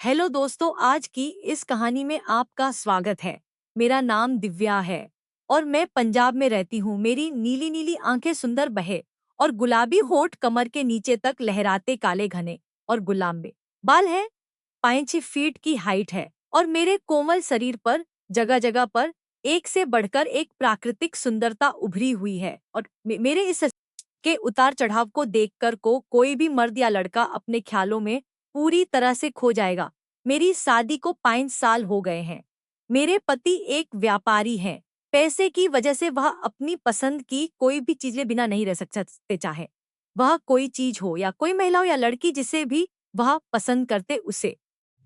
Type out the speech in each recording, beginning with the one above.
Hello दोस्तों, आज की इस कहानी में आपका स्वागत है। मेरा नाम दिव्या है और मैं पंजाब में रहती हूँ। मेरी नीली नीली आंखें सुंदर बहे और गुलाबी होठ कमर के नीचे तक लहराते काले घने और गुलाबे बाल हैं। 5-6 फीट की हाइट है और मेरे कोमल शरीर पर जगह जगह पर एक से बढ़कर एक प्राकृतिक सुंदरता उभरी हुई है। और मेरे इस के उतार चढ़ाव को देखकर कोई भी मर्द या लड़का अपने ख्यालों में पूरी तरह से खो जाएगा। मेरी शादी को 5 साल हो गए हैं। मेरे पति एक व्यापारी हैं। पैसे की वजह से वह अपनी पसंद की कोई भी चीजें बिना नहीं रह सकते, चाहे वह कोई चीज हो या कोई महिला हो या लड़की, जिसे भी वह पसंद करते उसे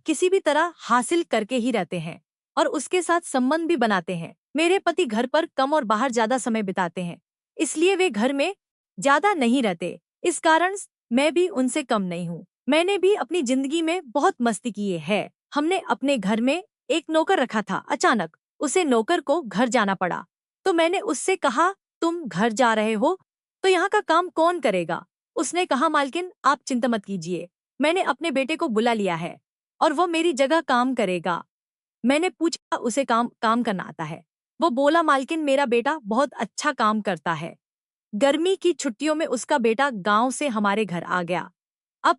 किसी भी तरह हासिल करके ही रहते हैं और उसके साथ संबंध भी बनाते हैं। मेरे पति घर पर कम और बाहर ज्यादा समय बिताते हैं, इसलिए वे घर में ज्यादा नहीं रहते। इस कारण मैं भी उनसे कम नहीं हूँ। मैंने भी अपनी जिंदगी में बहुत मस्ती की है। हमने अपने घर में एक नौकर रखा था। अचानक उसे नौकर को घर जाना पड़ा, तो मैंने उससे कहा, तुम घर जा रहे हो तो यहाँ का काम कौन करेगा? उसने कहा, मालकिन आप चिंता मत कीजिए, मैंने अपने बेटे को बुला लिया है और वो मेरी जगह काम करेगा। मैंने पूछा, उसे काम काम करना आता है? वो बोला, मालकिन मेरा बेटा बहुत अच्छा काम करता है। गर्मी की छुट्टियों में उसका बेटा गांव से हमारे घर आ गया। अब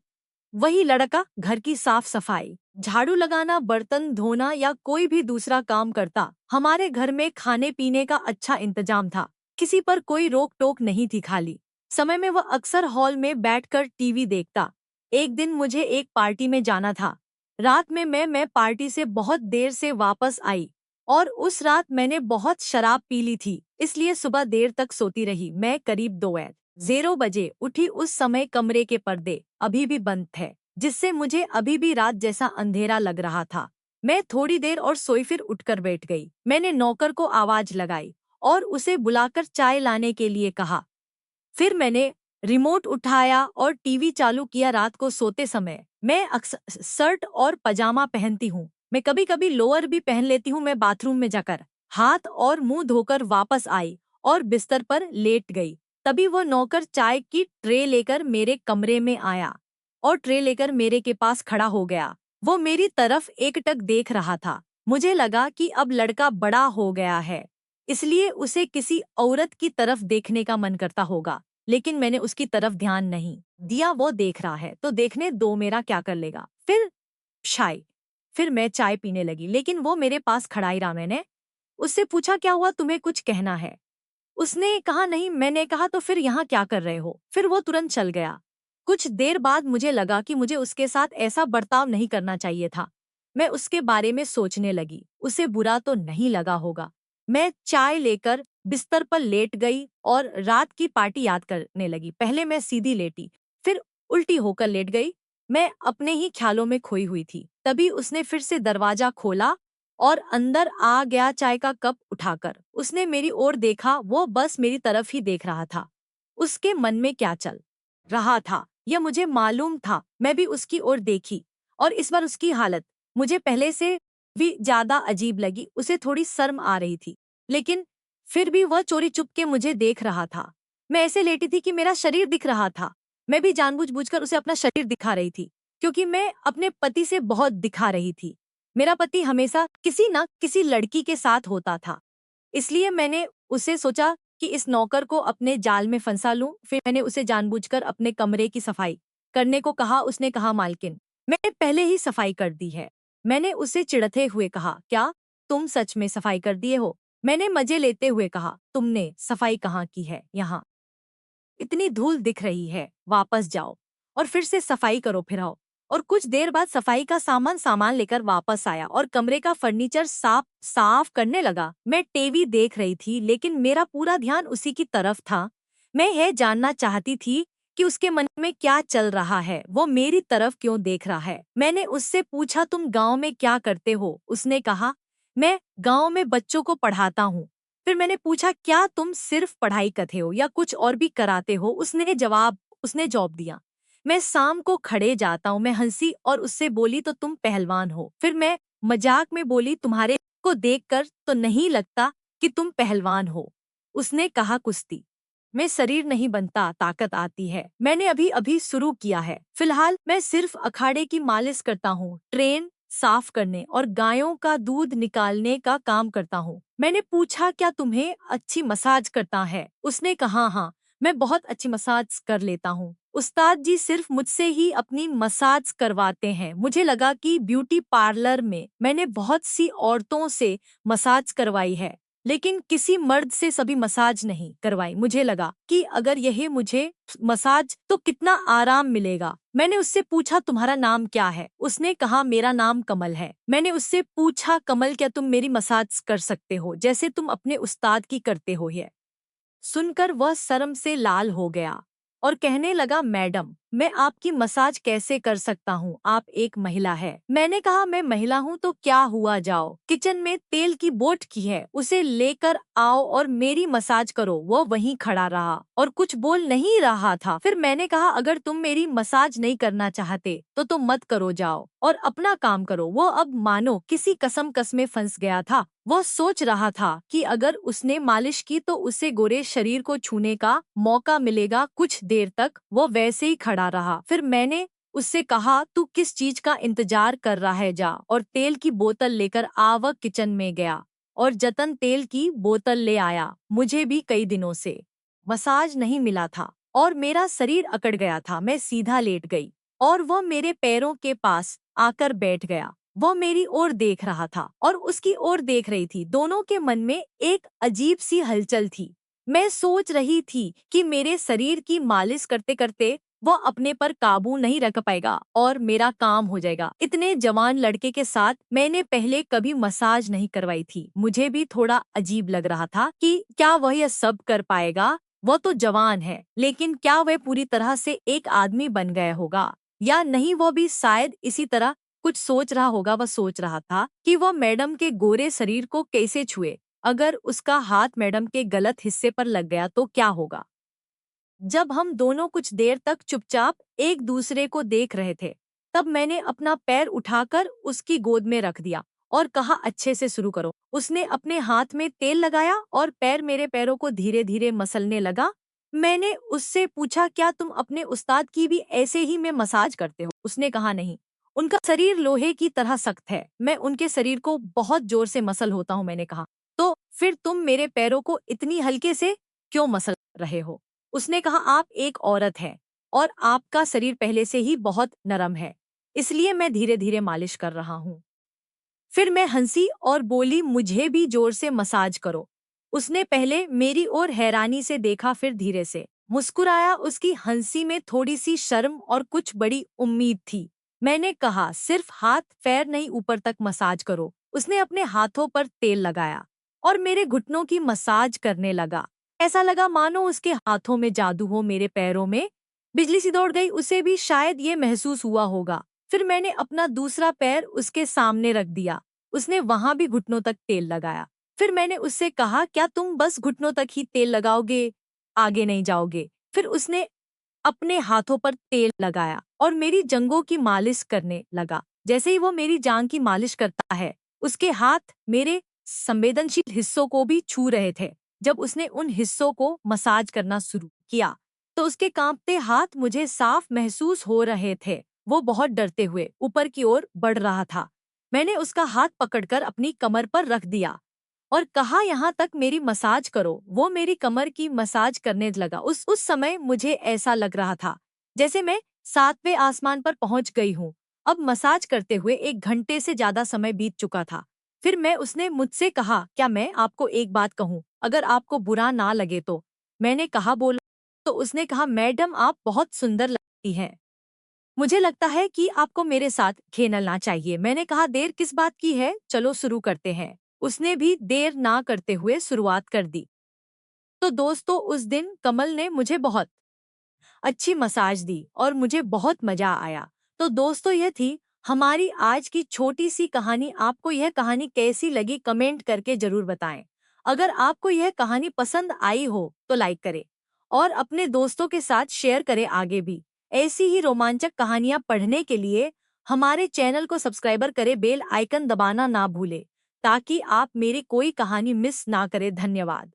वही लड़का घर की साफ सफाई, झाड़ू लगाना, बर्तन धोना या कोई भी दूसरा काम करता। हमारे घर में खाने पीने का अच्छा इंतजाम था, किसी पर कोई रोक टोक नहीं थी। खाली समय में वह अक्सर हॉल में बैठकर टीवी देखता। एक दिन मुझे एक पार्टी में जाना था। रात में मैं पार्टी से बहुत देर से वापस आई और उस रात मैंने बहुत शराब पी ली थी, इसलिए सुबह देर तक सोती रही। मैं करीब 2:00 बजे उठी। उस समय कमरे के पर्दे अभी भी बंद थे, जिससे मुझे अभी भी रात जैसा अंधेरा लग रहा था। मैं थोड़ी देर और सोई, फिर उठकर बैठ गई। मैंने नौकर को आवाज लगाई और उसे बुलाकर चाय लाने के लिए कहा। फिर मैंने रिमोट उठाया और टीवी चालू किया। रात को सोते समय मैं अक्सर शर्ट और पजामा पहनती हूँ। मैं कभी कभी लोअर भी पहन लेती हूँ। मैं बाथरूम में जाकर हाथ और मुंह धोकर वापस आई और बिस्तर पर लेट गई। तभी वो नौकर चाय की ट्रे लेकर मेरे कमरे में आया और ट्रे लेकर मेरे के पास खड़ा हो गया। वो मेरी तरफ एकटक देख रहा था। मुझे लगा कि अब लड़का बड़ा हो गया है, इसलिए उसे किसी औरत की तरफ देखने का मन करता होगा, लेकिन मैंने उसकी तरफ ध्यान नहीं दिया। वो देख रहा है तो देखने दो, मेरा क्या कर लेगा। फिर मैं चाय पीने लगी, लेकिन वो मेरे पास खड़ा ही रहा। मैंने उससे पूछा, क्या हुआ, तुम्हें कुछ कहना है? उसने कहा, नहीं। मैंने कहा, तो फिर यहाँ क्या कर रहे हो? फिर वो तुरंत चल गया। कुछ देर बाद मुझे लगा कि मुझे उसके साथ ऐसा बर्ताव नहीं करना चाहिए था। मैं उसके बारे में सोचने लगी, उसे बुरा तो नहीं लगा होगा। मैं चाय लेकर बिस्तर पर लेट गई और रात की पार्टी याद करने लगी। पहले मैं सीधी लेटी, फिर उल्टी होकर लेट गई। मैं अपने ही ख्यालों में खोई हुई थी। तभी उसने फिर से दरवाजा खोला और अंदर आ गया, चाय का कप उठाकर। उसने मेरी ओर देखा। वो बस मेरी तरफ ही देख रहा था। उसके मन में क्या चल रहा था यह मुझे मालूम था। मैं भी उसकी ओर देखी और इस बार उसकी हालत मुझे पहले से भी ज्यादा अजीब लगी। उसे थोड़ी शर्म आ रही थी, लेकिन फिर भी वह चोरी चुपके मुझे देख रहा था। मैं ऐसे लेटी थी कि मेरा शरीर दिख रहा था। मैं भी जानबूझकर उसे अपना शरीर दिखा रही थी, क्योंकि मैं अपने पति से बहुत दिखा रही थी। मेरा पति हमेशा किसी न किसी लड़की के साथ होता था, इसलिए मैंने उसे सोचा कि इस नौकर को अपने जाल में फंसा लूं। फिर मैंने उसे जानबूझकर अपने कमरे की सफाई करने को कहा। उसने कहा, मालकिन मैंने पहले ही सफाई कर दी है। मैंने उसे चिढ़ते हुए कहा, क्या तुम सच में सफाई कर दिए हो? मैंने मजे लेते हुए कहा, तुमने सफाई कहाँ की है? यहाँ इतनी धूल दिख रही है, वापस जाओ और फिर से सफाई करो, फिर आओ। और कुछ देर बाद सफाई का सामान लेकर वापस आया और कमरे का फर्नीचर साफ साफ करने लगा। मैं टीवी देख रही थी, लेकिन मेरा पूरा ध्यान उसी की तरफ था। मैं यह जानना चाहती थी कि उसके मन में क्या चल रहा है, वो मेरी तरफ क्यों देख रहा है। मैंने उससे पूछा, तुम गांव में क्या करते हो? उसने कहा, मैं गांव में बच्चों को पढ़ाता हूँ। फिर मैंने पूछा, क्या तुम सिर्फ पढ़ाई करते हो या कुछ और भी कराते हो? उसने जवाब दिया, मैं शाम को खड़े जाता हूँ। मैं हंसी और उससे बोली, तो तुम पहलवान हो? फिर मैं मजाक में बोली, तुम्हारे को देखकर तो नहीं लगता कि तुम पहलवान हो। उसने कहा, कुश्ती। में शरीर नहीं बनता, ताकत आती है। मैंने अभी अभी शुरू किया है। फिलहाल मैं सिर्फ अखाड़े की मालिश करता हूँ, ट्रेन साफ करने और गायों का दूध निकालने का काम करता हूँ। मैंने पूछा, क्या तुम्हें अच्छी मसाज करता है? उसने कहा, हाँ, मैं बहुत अच्छी मसाज कर लेता हूँ। उस्ताद जी सिर्फ मुझसे ही अपनी मसाज करवाते हैं। मुझे लगा कि ब्यूटी पार्लर में मैंने बहुत सी औरतों से मसाज करवाई है, लेकिन किसी मर्द से सभी मसाज नहीं करवाई। मुझे लगा कि अगर यह मुझे मसाज तो कितना आराम मिलेगा। मैंने उससे पूछा, तुम्हारा नाम क्या है? उसने कहा, मेरा नाम कमल है। मैंने उससे पूछा, कमल, क्या तुम मेरी मसाज कर सकते हो जैसे तुम अपने उस्ताद की करते हो? ये सुनकर वह शर्म से लाल हो गया और कहने लगा, मैडम, मैं आपकी मसाज कैसे कर सकता हूँ? आप एक महिला है। मैंने कहा, मैं महिला हूँ तो क्या हुआ, जाओ किचन में तेल की बोट की है, उसे लेकर आओ और मेरी मसाज करो। वो वहीं खड़ा रहा और कुछ बोल नहीं रहा था। फिर मैंने कहा, अगर तुम मेरी मसाज नहीं करना चाहते तो तुम मत करो, जाओ और अपना काम करो। वो अब मानो किसी कस में फंस गया था। वह सोच रहा था कि अगर उसने मालिश की तो उसे गोरे शरीर को छूने का मौका मिलेगा। कुछ देर तक वो वैसे ही खड़ा रहा। फिर मैंने उससे कहा, तू किस चीज का इंतजार कर रहा है? जा और तेल की बोतल लेकर आ। वह किचन में गया और जतन तेल की बोतल ले आया। मुझे भी कई दिनों से मसाज नहीं मिला था और मेरा शरीर अकड़ गया था। मैं सीधा लेट गई और वह मेरे पैरों के पास आकर बैठ गया। वह मेरी ओर देख रहा था और उसकी ओर देख रही थी। दोनों के मन में एक अजीब सी हलचल थी। मैं सोच रही थी कि मेरे शरीर की मालिश करते करते वह अपने पर काबू नहीं रख पाएगा और मेरा काम हो जाएगा। इतने जवान लड़के के साथ मैंने पहले कभी मसाज नहीं करवाई थी। मुझे भी थोड़ा अजीब लग रहा था कि क्या वह यह सब कर पाएगा। वह तो जवान है, लेकिन क्या वह पूरी तरह से एक आदमी बन गया होगा या नहीं? वह भी शायद इसी तरह कुछ सोच रहा होगा। वह सोच रहा था कि वह मैडम के गोरे शरीर को कैसे छुए। अगर उसका हाथ मैडम के गलत हिस्से पर लग गया तो क्या होगा? जब हम दोनों कुछ देर तक चुपचाप एक दूसरे को देख रहे थे, तब मैंने अपना पैर उठाकर उसकी गोद में रख दिया और कहा, अच्छे से शुरू करो। उसने अपने हाथ में तेल लगाया और पैर मेरे पैरों को धीरे धीरे मसलने लगा। मैंने उससे पूछा, क्या तुम अपने उस्ताद की भी ऐसे ही में मसाज करते हो? उसने कहा, नहीं, उनका शरीर लोहे की तरह सख्त है, मैं उनके शरीर को बहुत जोर से मसल होता हूँ। मैंने कहा, तो फिर तुम मेरे पैरों को इतनी हल्के से क्यों मसल रहे हो? उसने कहा, आप एक औरत हैं और आपका शरीर पहले से ही बहुत नरम है, इसलिए मैं धीरे धीरे मालिश कर रहा हूँ। फिर मैं हंसी और बोली, मुझे भी जोर से मसाज करो। उसने पहले मेरी ओर हैरानी से देखा, फिर धीरे से मुस्कुराया। उसकी हंसी में थोड़ी सी शर्म और कुछ बड़ी उम्मीद थी। मैंने कहा, सिर्फ हाथ पैर नहीं, ऊपर तक मसाज करो। उसने अपने हाथों पर तेल लगाया और मेरे घुटनों की मसाज करने लगा। ऐसा लगा मानो उसके हाथों में जादू हो। मेरे पैरों में बिजली सी दौड़ गई। उसे भी शायद ये महसूस हुआ होगा। फिर मैंने अपना दूसरा पैर उसके सामने रख दिया। उसने वहां भी घुटनों तक तेल लगाया। फिर मैंने उससे कहा, क्या तुम बस घुटनों तक ही तेल लगाओगे, आगे नहीं जाओगे? फिर उसने अपने हाथों पर तेल लगाया और मेरी जंघों की मालिश करने लगा। जैसे ही वो मेरी जांघ की मालिश करता है, उसके हाथ मेरे संवेदनशील हिस्सों को भी छू रहे थे। जब उसने उन हिस्सों को मसाज करना शुरू किया तो उसके कांपते हाथ मुझे साफ महसूस हो रहे थे। वो बहुत डरते हुए ऊपर की ओर बढ़ रहा था। मैंने उसका हाथ पकड़कर अपनी कमर पर रख दिया और कहा, यहाँ तक मेरी मसाज करो। वो मेरी कमर की मसाज करने लगा। उस समय मुझे ऐसा लग रहा था जैसे मैं 7वें आसमान पर पहुंच गई हूँ। अब मसाज करते हुए 1 घंटे से ज्यादा समय बीत चुका था। फिर उसने मुझसे कहा, क्या मैं आपको एक बात कहूँ, अगर आपको बुरा ना लगे तो? मैंने कहा, बोलो। तो उसने कहा, मैडम, आप बहुत सुंदर लगती हैं। मुझे लगता है कि आपको मेरे साथ खेलना चाहिए। मैंने कहा, देर किस बात की है, चलो शुरू करते हैं। उसने भी देर ना करते हुए शुरुआत कर दी। तो दोस्तों, उस दिन कमल ने मुझे बहुत अच्छी मसाज दी और मुझे बहुत मजा आया। तो दोस्तों, यह थी हमारी आज की छोटी सी कहानी। आपको यह कहानी कैसी लगी, कमेंट करके जरूर बताएं। अगर आपको यह कहानी पसंद आई हो तो लाइक करें और अपने दोस्तों के साथ शेयर करें। आगे भी ऐसी ही रोमांचक कहानियां पढ़ने के लिए हमारे चैनल को सब्सक्राइबर करें, बेल आइकन दबाना ना भूलें ताकि आप मेरी कोई कहानी मिस ना करें। धन्यवाद।